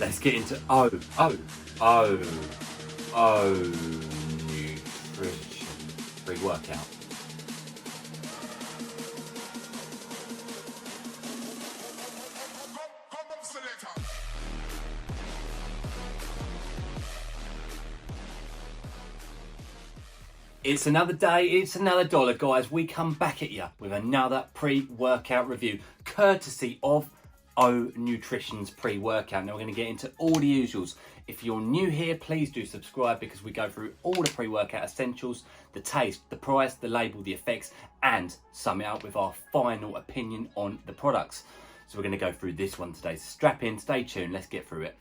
Let's get into Onutrition pre-workout. It's another day, it's another dollar, guys. We come back at you with another pre-workout review, courtesy of Onutrition's pre-workout. Now we're going to get into all the usuals. If you're new here, please do subscribe because we go through all the pre-workout essentials, the taste, the price, the label, the effects, and sum it up with our final opinion on the products. So we're going to go through this one today. So strap in, stay tuned, let's get through it.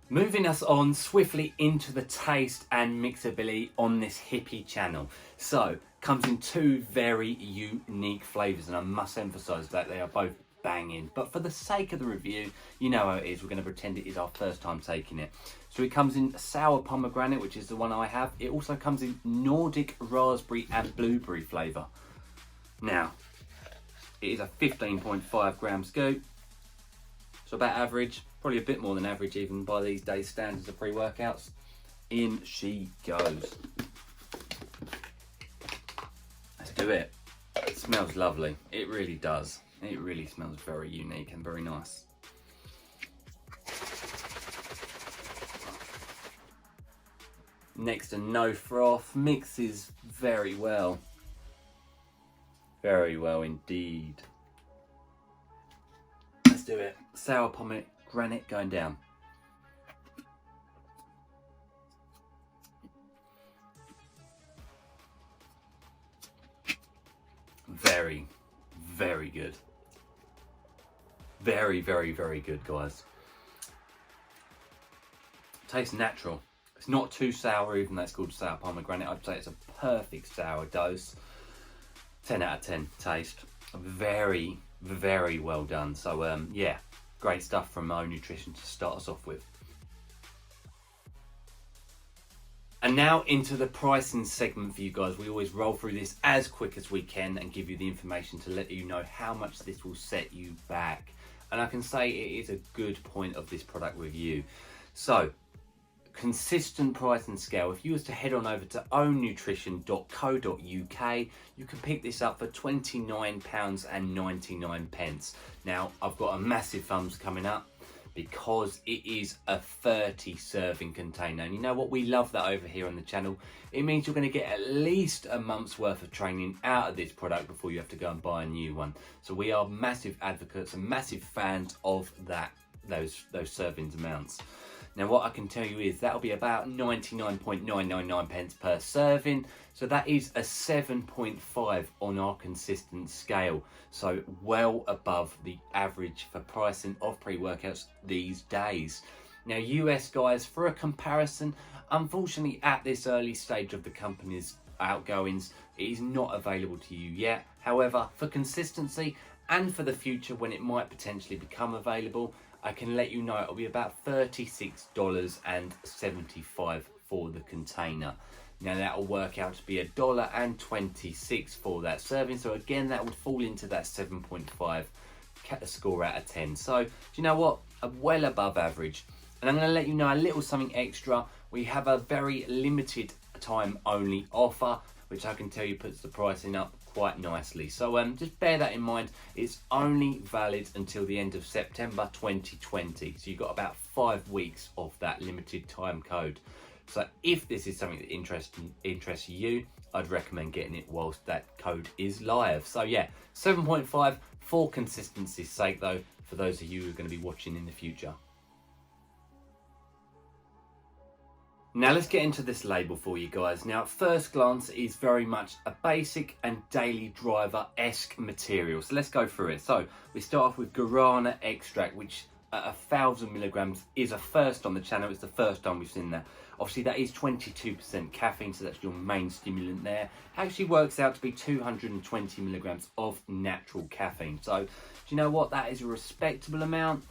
Moving us on swiftly into the taste and mixability on this hippie channel. So, comes in two very unique flavours, and I must emphasise that they are both banging. But for the sake of the review, you know how it is, we're going to pretend it is our first time taking it. So it comes in sour pomegranate, which is the one I have. It also comes in Nordic raspberry and blueberry flavour. Now, it is a 15.5 gram scoop. So about average, probably a bit more than average even by these days' standards of pre-workouts. In she goes. Let's do it. It smells lovely. It really does. It really smells very unique and very nice. Next to no froth, mixes very well. Very well indeed. Let's do it. Sour pomegranate going down. Very, very good. Very, very, very good, guys. Tastes natural. It's not too sour, even though it's called sour pomegranate. I'd say it's a perfect sour dose. 10 out of 10 taste. Very, very well done. So yeah, great stuff from Onutrition to start us off with. And now into the pricing segment for you guys. We always roll through this as quick as we can and give you the information to let you know how much this will set you back. And I can say it is a good point of this product review. So, consistent price and scale. If you was to head on over to onutrition.co.uk, you can pick this up for £29.99. Now, I've got a massive thumbs coming up because it is a 30 serving container. And you know what? We love that over here on the channel. It means you're going to get at least a month's worth of training out of this product before you have to go and buy a new one. So we are massive advocates and massive fans of those servings amounts. Now what I can tell you is that'll be about 99.999 pence per serving. So that is a 7.5 on our consistent scale. So well above the average for pricing of pre-workouts these days. Now US guys, for a comparison, unfortunately at this early stage of the company's outgoings, it is not available to you yet. However, for consistency and for the future when it might potentially become available, I can let you know it'll be about $36.75 for the container. Now that'll work out to be $1.26 for that serving. So again, that would fall into that 7.5 score out of 10. So do you know what? Well above average. And I'm going to let you know a little something extra. We have a very limited time only offer, which I can tell you puts the pricing up quite nicely. So just bear that in mind. It's only valid until the end of September 2020. So you've got about 5 weeks of that limited time code. So if this is something that interests you, I'd recommend getting it whilst that code is live. So yeah, 7.5 for consistency's sake though, for those of you who are going to be watching in the future. Now let's get into this label for you guys. Now at first glance it is very much a basic and daily driver-esque material. So let's go through it. So we start off with guarana extract, which at 1,000 milligrams is a first on the channel. It's the first time we've seen that. Obviously that is 22% caffeine, so that's your main stimulant there. Actually works out to be 220 milligrams of natural caffeine. So do you know what? That is a respectable amount.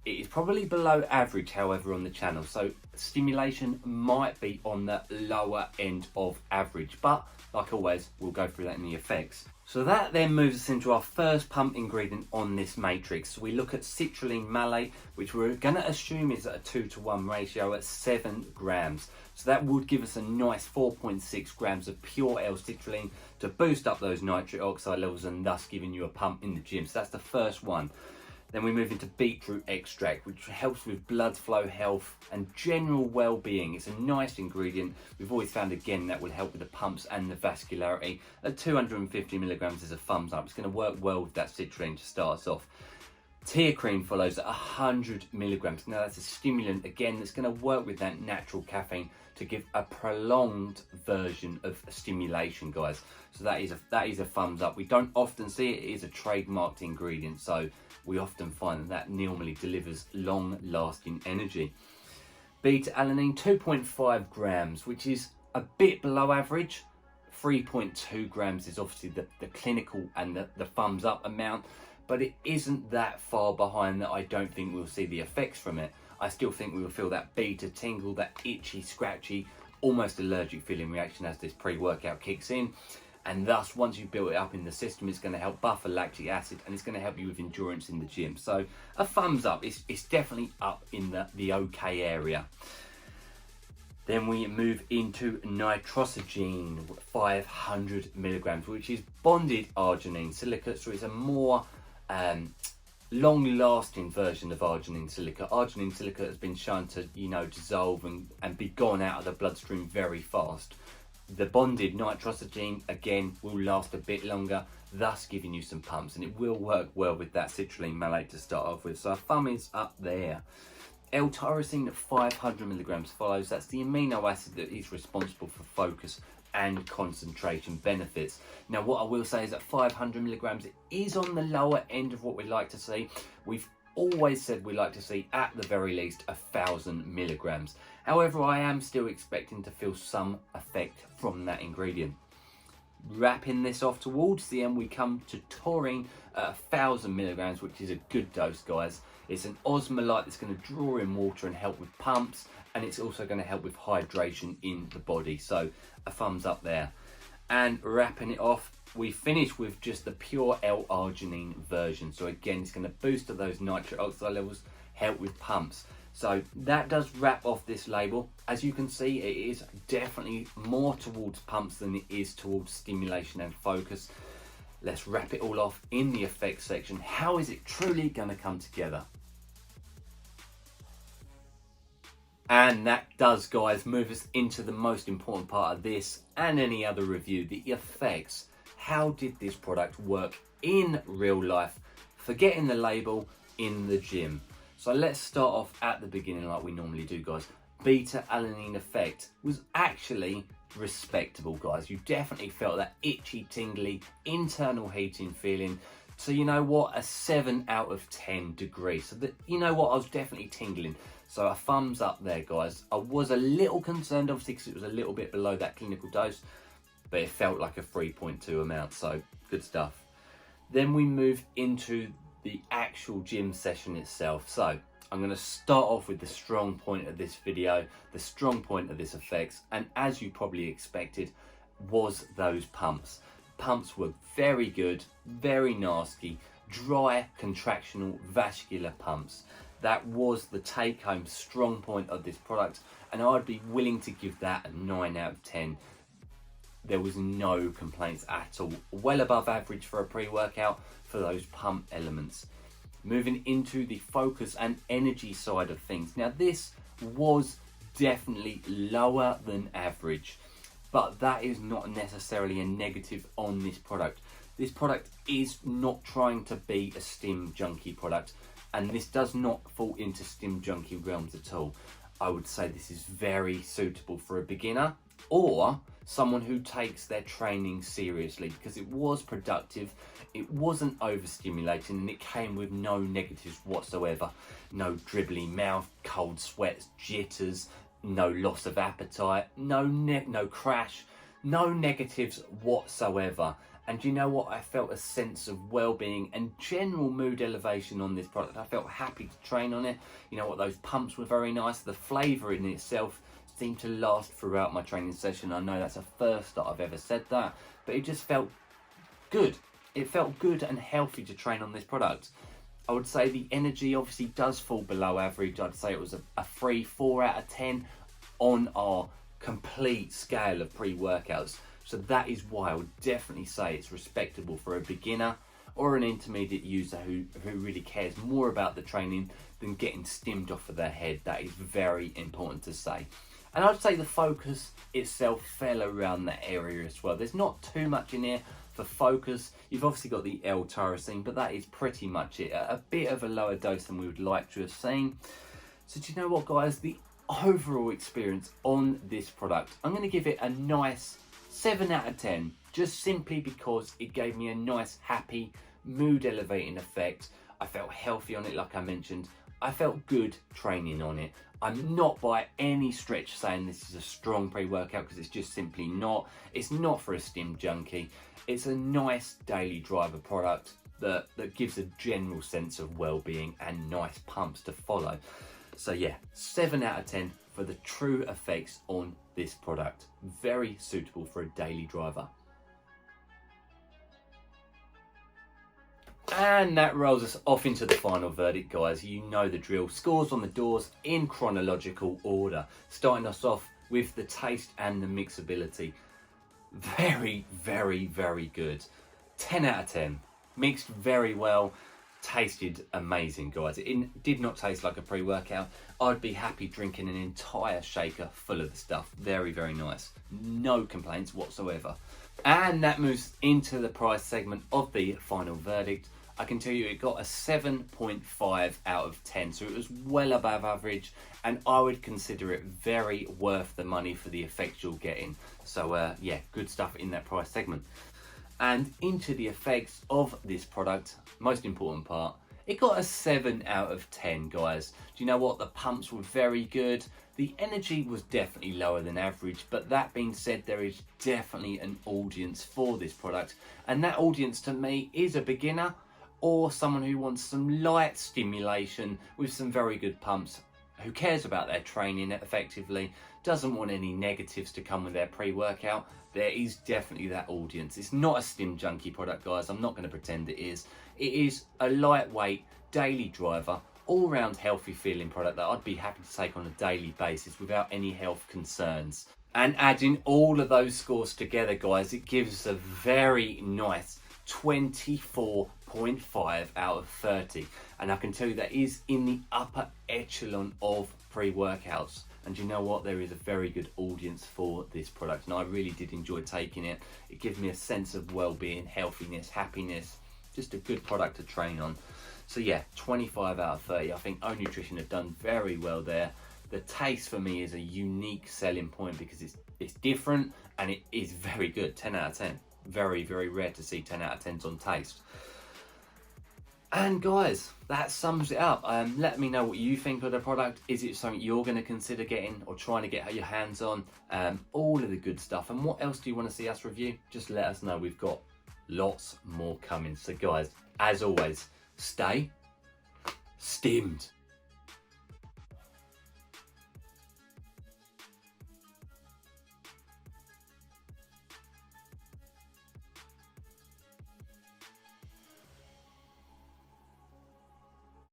It is probably below average, however, on the channel. So stimulation might be on the lower end of average. But like always, we'll go through that in the effects. So that then moves us into our first pump ingredient on this matrix. So we look at citrulline malate, which we're going to assume is at a 2-to-1 ratio at 7 grams. So that would give us a nice 4.6 grams of pure L-citrulline to boost up those nitric oxide levels and thus giving you a pump in the gym. So that's the first one. Then we move into beetroot extract, which helps with blood flow health and general well-being. It's a nice ingredient. We've always found, again, that will help with the pumps and the vascularity. At 250 milligrams is a thumbs up. It's going to work well with that citrulline to start us off. Tea cream follows at 100 milligrams. Now that's a stimulant, again, that's going to work with that natural caffeine to give a prolonged version of stimulation, guys. So that is a thumbs up. We don't often see it. It is a trademarked ingredient, so we often find that normally delivers long-lasting energy. Beta-alanine, 2.5 grams, which is a bit below average. 3.2 grams is obviously the clinical and the thumbs up amount, but it isn't that far behind that I don't think we'll see the effects from it. I still think we will feel that beta tingle, that itchy, scratchy, almost allergic feeling reaction as this pre-workout kicks in. And thus, once you've built it up in the system, it's going to help buffer lactic acid and it's going to help you with endurance in the gym. So a thumbs up. It's definitely up in the okay area. Then we move into nitrosogene, 500 milligrams, which is bonded arginine silicate. So it's a more long-lasting version of arginine silicate. Arginine silicate has been shown to, dissolve and be gone out of the bloodstream very fast. The bonded nitrosogene, again, will last a bit longer, thus giving you some pumps, and it will work well with that citrulline malate to start off with. So our thumb is up there. L-tyrosine at 500 milligrams follows. That's the amino acid that is responsible for focus and concentration benefits. Now, what I will say is that 500 milligrams is on the lower end of what we like to see. We've always said we like to see at the very least 1,000 milligrams. However, I am still expecting to feel some effect from that ingredient. Wrapping this off towards the end, we come to taurine at 1,000 milligrams, which is a good dose, guys. It's an osmolyte that's going to draw in water and help with pumps, and it's also going to help with hydration in the body. So a thumbs up there. And wrapping it off, we finish with just the pure L-arginine version. So again, it's going to boost those nitric oxide levels, help with pumps. So that does wrap off this label. As you can see, it is definitely more towards pumps than it is towards stimulation and focus. Let's wrap it all off in the effects section. How is it truly going to come together? And that does, guys, move us into the most important part of this and any other review, the effects. How did this product work in real life, forgetting the label, in the gym? So let's start off at the beginning like we normally do, guys. Beta-alanine effect was actually respectable, guys. You definitely felt that itchy, tingly, internal heating feeling. So you know what, a 7 out of 10 degrees. So that, you know what, I was definitely tingling. So a thumbs up there, guys. I was a little concerned, obviously, because it was a little bit below that clinical dose, but it felt like a 3.2 amount, so good stuff. Then we move into the actual gym session itself. So I'm going to start off with the strong point of this video, the strong point of this effects, and as you probably expected, was those pumps. Pumps were very good, very nasty, dry, contractional, vascular pumps. That was the take-home strong point of this product, and I'd be willing to give that a 9 out of 10. There was no complaints at all. Well above average for a pre-workout for those pump elements. Moving into the focus and energy side of things. Now this was definitely lower than average, but that is not necessarily a negative on this product. This product is not trying to be a stim junkie product, and this does not fall into stim junkie realms at all. I would say this is very suitable for a beginner or someone who takes their training seriously, because it was productive, it wasn't overstimulating, and it came with no negatives whatsoever. No dribbly mouth, cold sweats, jitters, no loss of appetite, no crash, no negatives whatsoever. And you know what? I felt a sense of well-being and general mood elevation on this product. I felt happy to train on it. You know what? Those pumps were very nice. The flavour in itself seemed to last throughout my training session. I know that's a first that I've ever said that, but it just felt good. It felt good and healthy to train on this product. I would say the energy obviously does fall below average. I'd say it was a 3-4 out of 10 on our complete scale of pre-workouts. So that is why I would definitely say it's respectable for a beginner or an intermediate user who really cares more about the training than getting stimmed off of their head. That is very important to say. And I'd say the focus itself fell around that area as well. There's not too much in here for focus. You've obviously got the L-tyrosine, but that is pretty much it. A bit of a lower dose than we would like to have seen. So do you know what, guys? The overall experience on this product, I'm going to give it a nice 7 out of 10, just simply because it gave me a nice, happy, mood elevating effect. I felt healthy on it, like I mentioned. I felt good training on it. I'm not by any stretch saying this is a strong pre-workout, because it's just simply not. It's not for a stim junkie. It's a nice daily driver product that gives a general sense of well-being and nice pumps to follow. So yeah, 7 out of 10 for the true effects on this product. Very suitable for a daily driver. And that rolls us off into the final verdict, guys. You know the drill. Scores on the doors in chronological order. Starting us off with the taste and the mixability. Very, very, very good. 10 out of 10. Mixed very well. Tasted amazing, guys. It did not taste like a pre-workout. I'd be happy drinking an entire shaker full of the stuff. Very, very nice. No complaints whatsoever. And that moves into the price segment of the final verdict. I can tell you it got a 7.5 out of 10, so it was well above average, and I would consider it very worth the money for the effects you're getting. So yeah, good stuff in that price segment. And into the effects of this product, most important part, it got a 7 out of 10, guys. Do you know what? The pumps were very good. The energy was definitely lower than average, but that being said, there is definitely an audience for this product. And that audience to me is a beginner or someone who wants some light stimulation with some very good pumps, who cares about their training effectively, doesn't want any negatives to come with their pre-workout. There is definitely that audience. It's not a stim junkie product, guys. I'm not going to pretend it is. It is a lightweight daily driver, all-round healthy feeling product that I'd be happy to take on a daily basis without any health concerns. And adding all of those scores together, guys, it gives us a very nice 24.5 out of 30. And I can tell you that is in the upper echelon of pre-workouts. And you know what? There is a very good audience for this product, and I really did enjoy taking it. It gives me a sense of well-being, healthiness, happiness, just a good product to train on. So yeah, 25 out of 30. I think Onutrition have done very well there. The taste for me is a unique selling point because it's different and it is very good. 10 out of 10. Very, very rare to see 10 out of 10s on taste. And guys, that sums it up. Let me know what you think of the product. Is it something you're going to consider getting or trying to get your hands on? All of the good stuff. And what else do you want to see us review? Just let us know. We've got lots more coming. So guys, as always, stay stimmed.